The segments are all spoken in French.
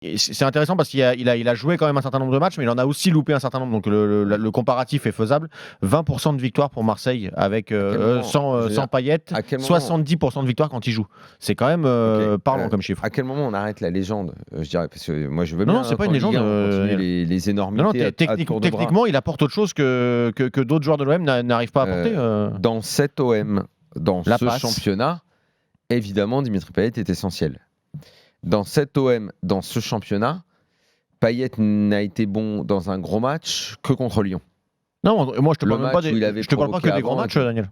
Et c'est intéressant parce qu'il a joué quand même un certain nombre de matchs, mais il en a aussi loupé un certain nombre. Donc le comparatif est faisable. 20% de victoire pour Marseille avec sans Payet, à quel moment 70% de victoire quand il joue. C'est quand même parlant comme chiffre. À quel moment on arrête la légende, je dirais, parce que moi je veux Non, bien c'est pas une légende. on continue les énormités Techniquement, il apporte autre chose que d'autres joueurs de l'OM n'arrivent pas à apporter. Dans cet OM, dans ce championnat, évidemment, Dimitri Payet est essentiel. Dans cet OM, dans ce championnat, Payet n'a été bon dans un gros match que contre Lyon. Non, moi je te parle même pas je te parle pas que des grands matchs, Daniel.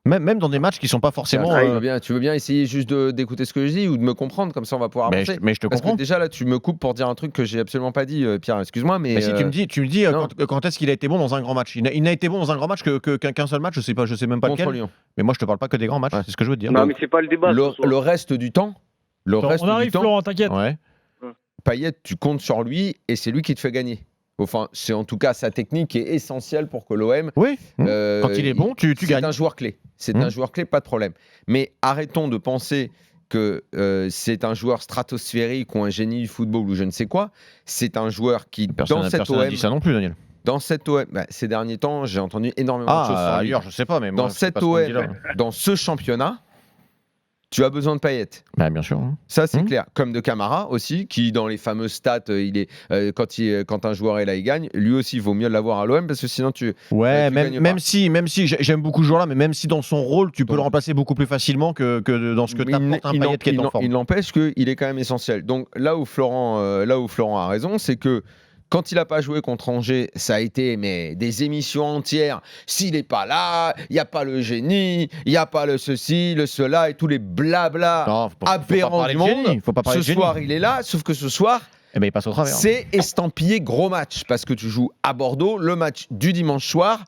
Même dans des matchs qui sont pas forcément. Tu veux bien essayer juste d'écouter ce que je dis ou de me comprendre, comme ça on va pouvoir avancer. Mais je te comprends. Parce que déjà là, tu me coupes pour dire un truc que j'ai absolument pas dit, Pierre. Excuse-moi, mais. Si tu me dis quand est-ce qu'il a été bon dans un grand match. Il n'a été bon dans un grand match qu'un seul match. Je sais même pas contre lequel. Lyon. Mais moi je te parle pas que des grands matchs. C'est ce que je veux te dire. Non, mais c'est pas le débat. Le reste du temps. On arrive, Florent, t'inquiète. Ouais. Payet, tu comptes sur lui et c'est lui qui te fait gagner. Enfin, c'est en tout cas sa technique qui est essentielle pour que l'OM. Oui. Quand il est bon, tu gagnes. C'est un joueur clé. C'est un joueur clé, pas de problème. Mais arrêtons de penser que c'est un joueur stratosphérique ou un génie du football ou je ne sais quoi. C'est un joueur qui, dans cette OM. Dit ça non plus, Daniel. Dans cette OM, ces derniers temps, j'ai entendu énormément de choses sur lui. Ailleurs, je sais pas, mais dans cette OM, dans ce championnat, tu as besoin de Payet. Bien sûr. Ça, c'est clair. Comme de Camara aussi, qui dans les fameuses stats, quand un joueur est là, il gagne. Lui aussi, il vaut mieux l'avoir à l'OM parce que sinon tu. Même si j'aime beaucoup ce joueur-là, mais même si dans son rôle, tu peux le remplacer beaucoup plus facilement que dans ce que t'apporte un Payet qui est en forme. Il n'empêche qu'il est quand même essentiel. Donc là où Florent a raison, c'est que. Quand il n'a pas joué contre Angers, ça a été des émissions entières. S'il n'est pas là, il n'y a pas le génie, il n'y a pas le ceci, le cela et tous les blabla aberrants du monde. Ce soir, il est là, sauf que ce soir, il passe au travers. C'est estampillé gros match parce que tu joues à Bordeaux, le match du dimanche soir,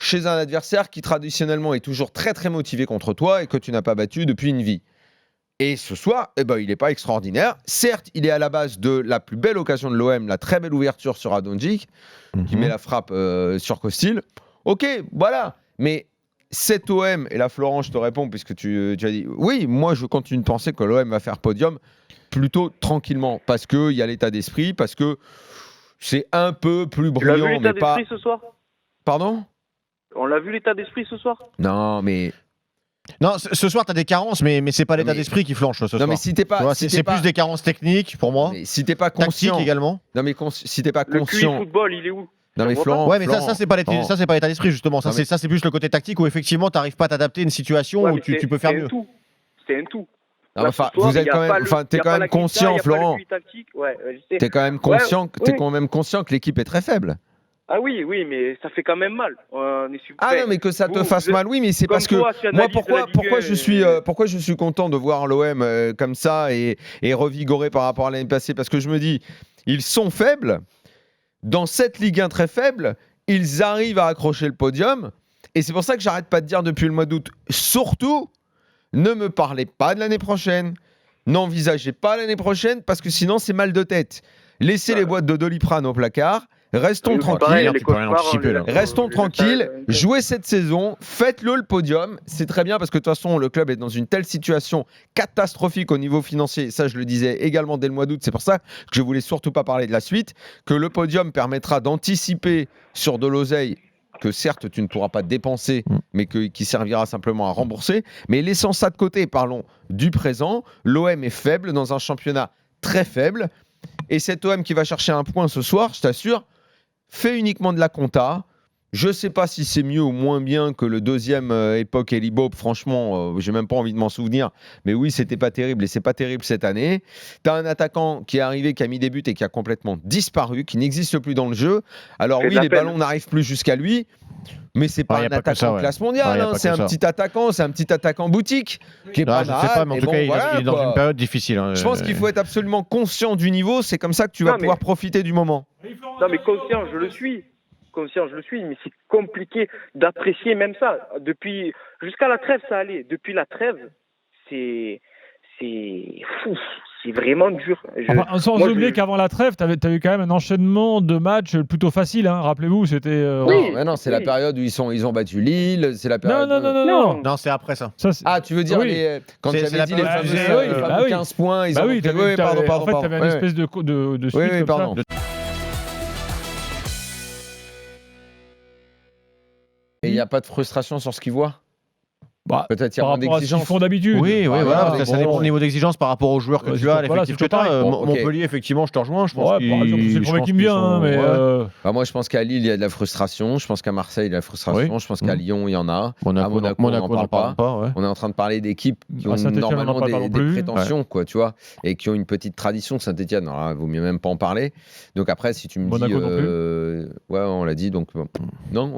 chez un adversaire qui traditionnellement est toujours très très motivé contre toi et que tu n'as pas battu depuis une vie. Et ce soir, il n'est pas extraordinaire. Certes, il est à la base de la plus belle occasion de l'OM, la très belle ouverture sur Adonjic, qui met la frappe sur Costil. Ok, voilà. Mais cet OM, et là Florent, je te réponds, puisque tu as dit, oui, moi je continue de penser que l'OM va faire podium plutôt tranquillement, parce qu'il y a l'état d'esprit, parce que c'est un peu plus brillant. Tu l'as vu l'état d'esprit ce soir ? Pardon ? On l'a vu l'état d'esprit ce soir ? Non, mais... Non, ce soir, tu as des carences, mais c'est pas l'état d'esprit qui flanche ce soir. Mais si t'es pas, c'est plus des carences techniques pour moi. Mais si t'es pas conscient, tactique également. Non mais si t'es pas conscient. Le football, il est où ? Non mais Florent. Ouais, mais ça c'est pas l'état d'esprit justement. Ça c'est plus le côté tactique où effectivement t'arrives pas à t'adapter à une situation où tu peux faire mieux. C'est un tout. Vous êtes quand même, t'es quand même conscient, Florent. T'es quand même conscient que l'équipe est très faible. Ah oui, mais ça fait quand même mal. Non, mais que ça te fasse mal, oui, mais c'est parce que moi, pourquoi je suis content de voir l'OM comme ça et revigoré par rapport à l'année passée, parce que je me dis, ils sont faibles. Dans cette Ligue 1 très faible, ils arrivent à accrocher le podium, et c'est pour ça que j'arrête pas de dire depuis le mois d'août, surtout, ne me parlez pas de l'année prochaine, n'envisagez pas l'année prochaine, parce que sinon c'est mal de tête. Laissez les boîtes de Doliprane au placard. Restons tranquilles, jouez cette saison, faites-le le podium, c'est très bien parce que de toute façon le club est dans une telle situation catastrophique au niveau financier, ça je le disais également dès le mois d'août, c'est pour ça que je voulais surtout pas parler de la suite, que le podium permettra d'anticiper sur de l'oseille que certes tu ne pourras pas dépenser, mais qui servira simplement à rembourser, mais laissons ça de côté, parlons du présent. L'OM est faible dans un championnat très faible, et cet OM qui va chercher un point ce soir, je t'assure, fait uniquement de la compta. Je ne sais pas si c'est mieux ou moins bien que le deuxième époque Elie Bob. Franchement, j'ai même pas envie de m'en souvenir. Mais oui, c'était pas terrible et c'est pas terrible cette année. Tu as un attaquant qui est arrivé, qui a mis des buts et qui a complètement disparu, qui n'existe plus dans le jeu. Alors oui, les ballons n'arrivent plus jusqu'à lui. Mais c'est pas un attaquant de classe mondiale, c'est un petit attaquant boutique qui est pas mal. Je sais pas, mais en tout cas, il est dans une période difficile. Je pense qu'il faut être absolument conscient du niveau, c'est comme ça que tu vas pouvoir profiter du moment. Non mais conscient, je le suis, mais c'est compliqué d'apprécier même ça. Jusqu'à la trêve, ça allait. Depuis la trêve, c'est fou. c'est vraiment dur. Sans oublier qu'avant la trêve, tu as eu quand même un enchaînement de matchs plutôt facile. Hein. Rappelez-vous, c'était. Non, c'est la période où ils ont battu Lille. C'est la période. Non, c'est après ça. Tu veux dire quand tu avais dit les fameux 15 points, ils ont fait. Pardon. En fait, tu avais une espèce de suite. Oui, pardon. Et il n'y a pas de frustration sur ce qu'ils voient. Peut-être il y a moins d'exigence. Ils font d'habitude. Oui, voilà, ça dépend du niveau d'exigence par rapport aux joueurs que tu as, l'effectif que tu as. Montpellier, effectivement, je te rejoins. Je pense c'est le premier qui me vient. Mais moi, je pense qu'à Lille, il y a de la frustration. Je pense qu'à Marseille, il y a de la frustration. Je pense qu'à Lyon, il y en a. Monaco, on n'en parle pas. On est en train de parler d'équipes qui ont normalement des prétentions, quoi, tu vois, et qui ont une petite tradition. Saint-Etienne, il vaut mieux même pas en parler. Donc après, si tu me dis... on l'a dit, donc... Non,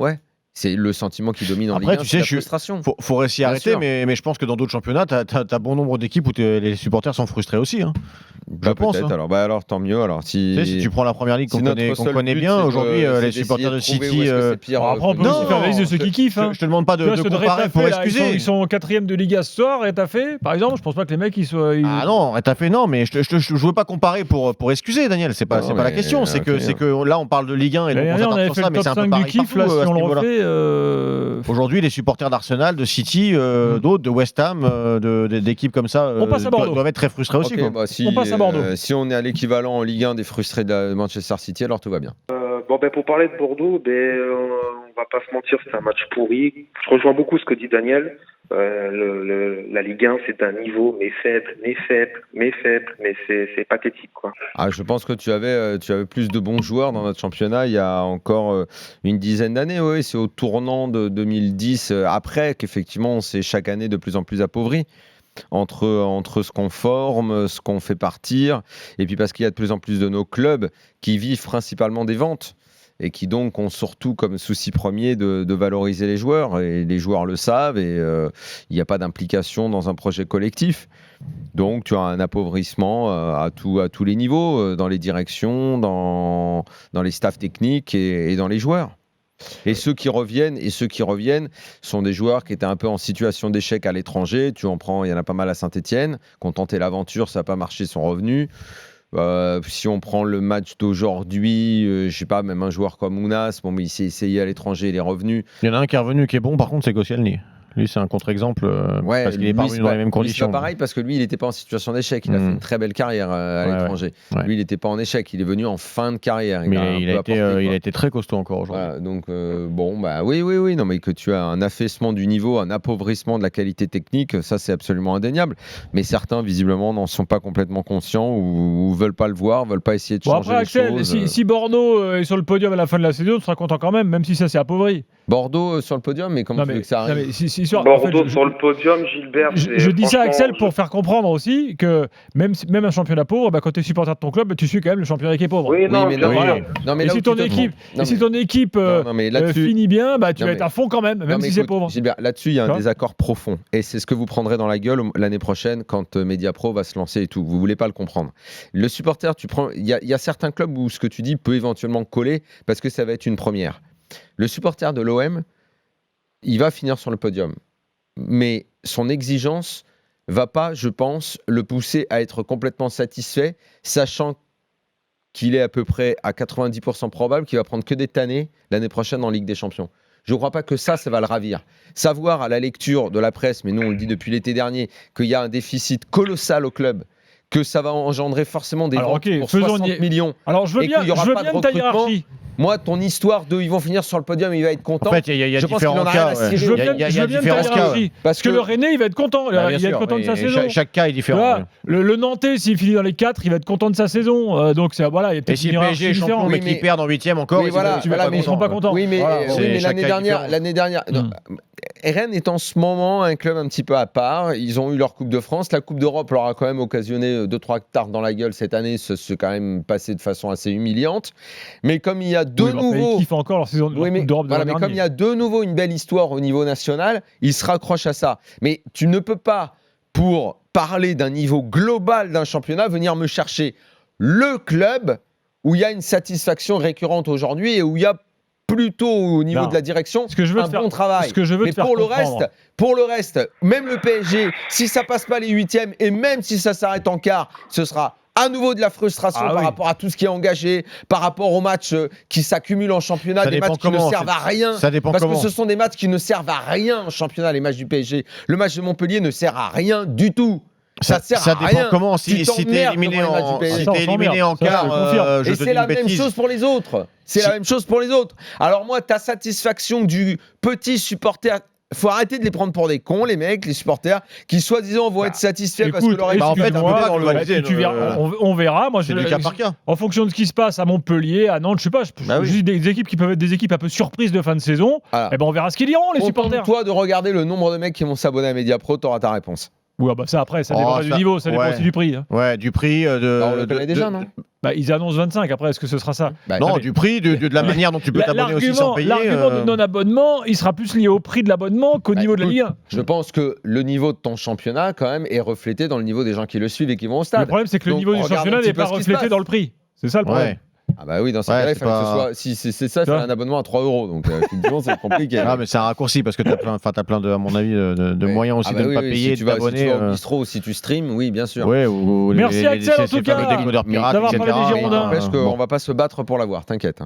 c'est le sentiment qui domine en Ligue 1, c'est la frustration. Faut s'y arrêter, mais je pense que dans d'autres championnats, tu as bon nombre d'équipes où les supporters sont frustrés aussi. Hein. Je pense. Alors, tant mieux. Alors, si tu prends la première ligue qu'on connaît bien, aujourd'hui, les supporters de City. Après, on peut aussi faire la liste de ceux qui kiffent. Je te demande pas de comparer pour excuser. Ils sont 4e de Liga ce soir, Rétafé, par exemple. Je pense pas que les mecs ils soient. Ah non, Rétafé, non, mais je veux pas comparer pour excuser, Daniel. C'est pas la question. C'est que là, on parle de Ligue 1 et donc on s'attarde sur ça, mais c'est un peu pareil partout. Aujourd'hui, les supporters d'Arsenal, de City, d'autres, de West Ham, d'équipes comme ça, doivent être très frustrés aussi. On passe à Bordeaux. Si on est à l'équivalent en Ligue 1 des frustrés de Manchester City, alors tout va bien. Pour parler de Bordeaux, on va pas se mentir, c'est un match pourri. Je rejoins beaucoup ce que dit Daniel. La Ligue 1, c'est un niveau mais faible, mais c'est pathétique, quoi. Je pense que tu avais plus de bons joueurs dans notre championnat il y a encore une dizaine d'années. Oui, c'est au tournant de 2010 après qu'effectivement on s'est chaque année de plus en plus appauvri. Entre ce qu'on forme, ce qu'on fait partir, et puis parce qu'il y a de plus en plus de nos clubs qui vivent principalement des ventes et qui donc ont surtout comme souci premier de valoriser les joueurs, et les joueurs le savent, et il n'y a pas d'implication dans un projet collectif. Donc tu as un appauvrissement à tous les niveaux, dans les directions, dans les staffs techniques et dans les joueurs. Et ceux qui reviennent sont des joueurs qui étaient un peu en situation d'échec à l'étranger. Il y en a pas mal à Saint-Etienne, qui ont tenté l'aventure, ça n'a pas marché, sont revenus. Si on prend le match d'aujourd'hui, je sais pas, même un joueur comme Ounas, mais il s'est essayé à l'étranger, il est revenu. Il y en a un qui est revenu qui est bon, par contre, c'est Koscielny. Lui, c'est un contre-exemple parce qu'il est pas revenu dans les mêmes conditions. C'est pas pareil parce que lui, il n'était pas en situation d'échec. Il a fait une très belle carrière à l'étranger. Lui, il n'était pas en échec. Il est venu en fin de carrière. Mais il a été très costaud encore aujourd'hui. Voilà, donc, oui. Non, mais que tu as un affaissement du niveau, un appauvrissement de la qualité technique, ça, c'est absolument indéniable. Mais certains, visiblement, n'en sont pas complètement conscients ou veulent pas le voir, veulent pas essayer de changer les choses. Si Bordeaux est sur le podium à la fin de la saison, tu seras content quand même si ça s'est appauvri. Bordeaux sur le podium, mais comment tu veux que ça arrive? Bordeaux sur le podium, Gilbert. Je dis ça, Axel, pour faire comprendre aussi que même un championnat pauvre, quand tu es supporter de ton club, tu suis quand même le championnat qui est pauvre. Oui, non, mais si ton équipe finit bien, tu vas être à fond quand même si c'est pauvre. Gilbert, là-dessus, il y a un désaccord profond. Et c'est ce que vous prendrez dans la gueule l'année prochaine quand Mediapro va se lancer et tout. Vous ne voulez pas le comprendre. Le supporter, il y a certains clubs où ce que tu dis peut éventuellement coller parce que ça va être une première. Le supporter de l'OM, il va finir sur le podium. Mais son exigence va pas, je pense, le pousser à être complètement satisfait, sachant qu'il est à peu près à 90% probable qu'il va prendre que des tannés l'année prochaine en Ligue des Champions. Je ne crois pas que ça va le ravir. Savoir à la lecture de la presse, mais nous on le dit depuis l'été dernier, qu'il y a un déficit colossal au club, que ça va engendrer forcément des ventes pour 60 millions. Alors je veux bien ta hiérarchie. Moi, ton histoire ils vont finir sur le podium, il va être content. En fait, il y a différents cas. Je veux bien différents cas. Parce que le Rennais, il va être content. Il va être content de sa saison. Chaque cas est différent. Le Nantais, s'il finit dans les 4, il va être content de sa saison. Donc, voilà, il y a peut-être une hiérarchie différente. Et si le PSG est champion, mais qu'il perd en 8e encore, ils ne seront pas contents. Oui, mais l'année dernière... Rennes est en ce moment un club un petit peu à part. Ils ont eu leur Coupe de France. La Coupe d'Europe leur a quand même occasionné 2-3 tartes dans la gueule cette année. C'est quand même passé de façon assez humiliante. Mais comme il y a de nouveau... Ils kiffent encore leur saison de Coupe d'Europe de l'année dernière. Mais comme il y a de nouveau une belle histoire au niveau national, ils se raccrochent à ça. Mais tu ne peux pas, pour parler d'un niveau global d'un championnat, venir me chercher le club où il y a une satisfaction récurrente aujourd'hui et où il y a plutôt au niveau de la direction bon travail. Mais pour le reste, même le PSG, si ça passe pas les huitièmes et même si ça s'arrête en quart, ce sera à nouveau de la frustration par rapport à tout ce qui est engagé, par rapport aux matchs qui s'accumulent en championnat, des matchs qui ne servent à rien. Parce que ce sont des matchs qui ne servent à rien en championnat, les matchs du PSG. Le match de Montpellier ne sert à rien du tout. Ça dépend rien. Comment. Si t'es éliminé en quart, et c'est la même chose pour les autres. C'est la même chose pour les autres. Alors moi, ta satisfaction du petit supporter. Faut arrêter de les prendre pour des cons, les mecs, les supporters, qui soi-disant vont être satisfaits parce que leur équipe. En fait, on verra. Moi, c'est du cas par cas. En fonction de ce qui se passe à Montpellier, à Nantes, je sais pas. Je dis des équipes qui peuvent être des équipes un peu surprises de fin de saison. Et on verra ce qu'ils diront, les supporters. Toi, de regarder le nombre de mecs qui vont s'abonner à Mediapro, t'auras ta réponse. Oui, bah ça après, ça dépend du niveau, ça dépend aussi du prix. Ouais, du prix. On le connaît déjà, non ? Ils annoncent 25, après, est-ce que ce sera ça ? Non, du prix, de la manière dont tu peux t'abonner aussi sans payer. L'argument de non-abonnement, il sera plus lié au prix de l'abonnement qu'au niveau de la Ligue 1. Je pense que le niveau de ton championnat, quand même, est reflété dans le niveau des gens qui le suivent et qui vont au stade. Le problème, c'est que le niveau du championnat n'est pas reflété dans le prix. C'est ça le problème. Ah bah oui, dans ce cas-là, il fallait que ce soit. Si c'est ça, c'est un abonnement à 3 €. Donc effectivement, c'est compliqué. Ah mais c'est un raccourci parce que t'as plein de, à mon avis, de moyens aussi de ne pas payer, si de t'abonner. Si tu vas au bistrot, si tu streams, oui, bien sûr. Ouais, merci Axel en tout cas d'avoir parlé des Girondins. N'empêche qu'on va pas se battre pour l'avoir, t'inquiète.